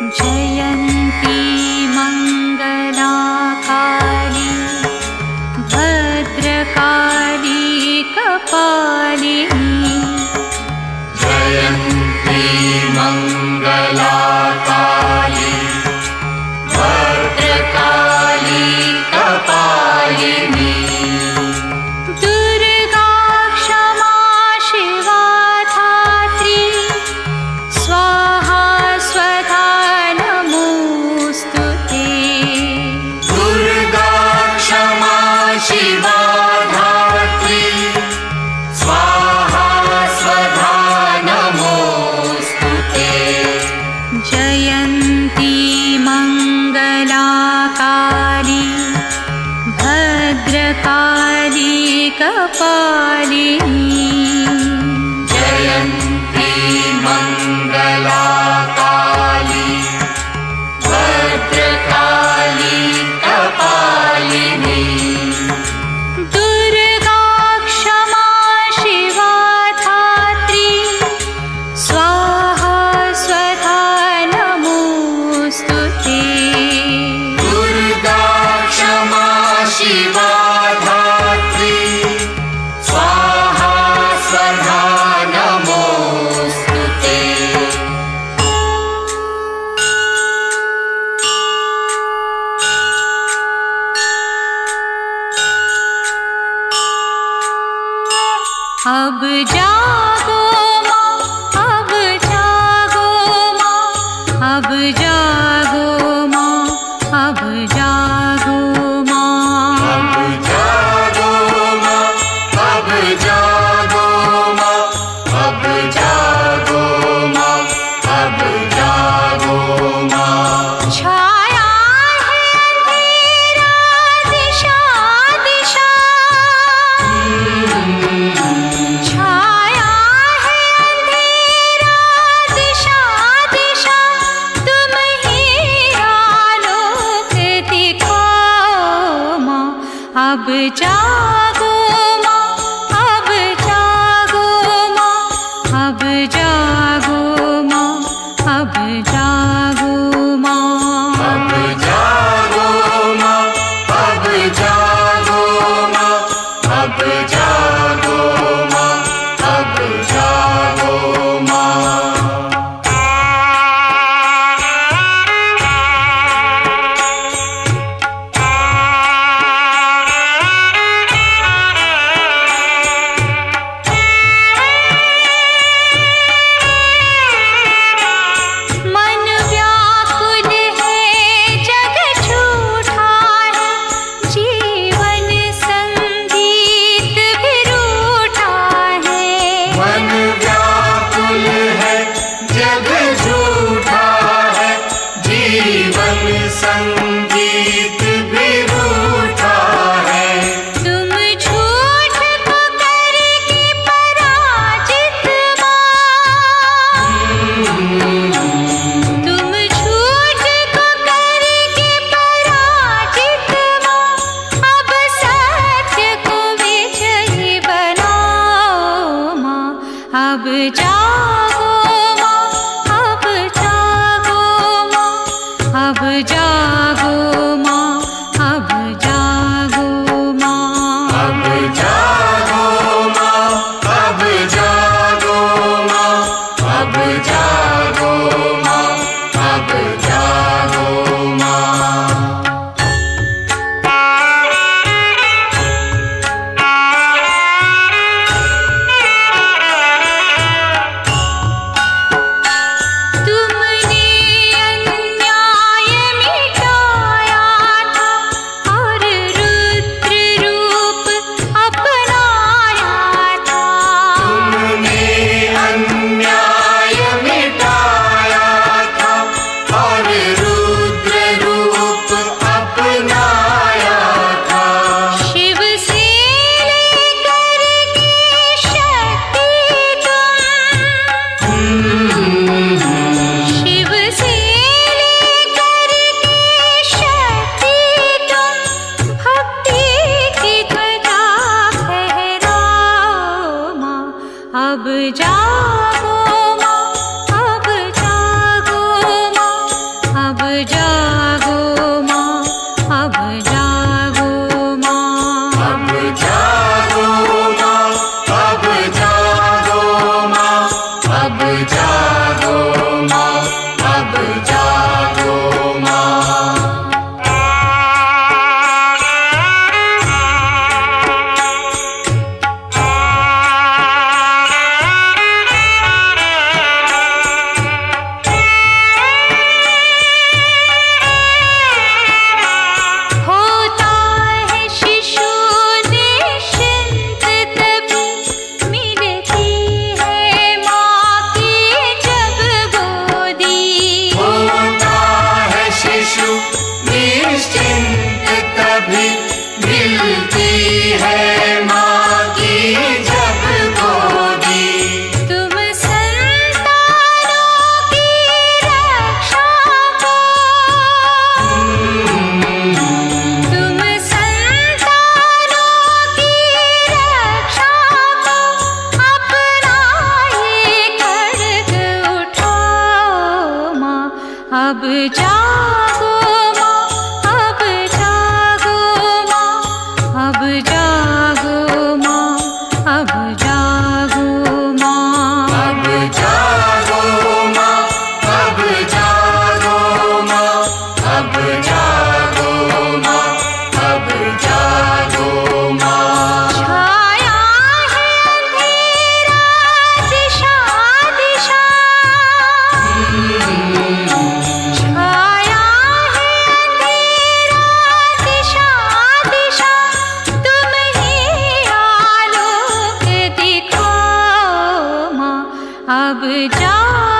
जयन्ती मंगला काली भद्रकाली कपालिनी जयन्ती मंगला काली भद्रकाली कपालिनी दुर्गा क्षमा शिवा धात्री स्वाहा स्वधा नमोस्तुते दुर्गा क्षमा शिवा धात्री स्वाहा स्वधा नमोस्तुते जयन्ती मंगला काली भद्रकाली कपालिनी जयन्ती मंगला काली भद्रकाली कपालिनी दुर्गा क्षमा शिवा धात्री स्वाहा स्वधा नमोस्तुते दुर्गा क्षमा शिवा धात्री स्वाहा स्वधा नमोस्तुते अब जागो माँ, अब जागो माँ, अब जागो माँ, अब जागो माँ। अब जागो माँ, अब जागो माँ, अब जागो माँ, अब जागो माँ। छाया है अंधेरा दिशा दिशा, छाया है अंधेरा दिशा दिशा, तुम ही आलोक दिखाओ माँ। अब जागो माँ, अब जागो माँ, अब जागो माँ, अब जागो माँ। अब जागो माँ, अब जागो माँ, अब जागो माँ, अब जागो माँ। मन व्याकुल है जग झूठा है, जीवन संगीत भी रूठा है। मन व्याकुल है जग झूठा है, जीवन संगीत भी रूठा है। तुम झूठ को करके पराजित माँ, तुम झूठ को करके पराजित माँ। अब सत्य को विजयी बनाओ माँ। अब जागो माँ, अब जागो माँ, अब जागो माँ, अब जागो माँ। अब जागो माँ, अब जागो माँ, अब जागो माँ, अब जागो माँ। अब जागो माँ, अब जागो माँ, अब जागो माँ, अब जागो माँ। अब जागो माँ, अब जागो माँ, अब जागो माँ, अब जागो माँ। छाया है अंधेरा दिशा दिशा, छाया है अंधेरा दिशा दिशा, तुम ही आलोक दिखाओ माँ, अब जाओ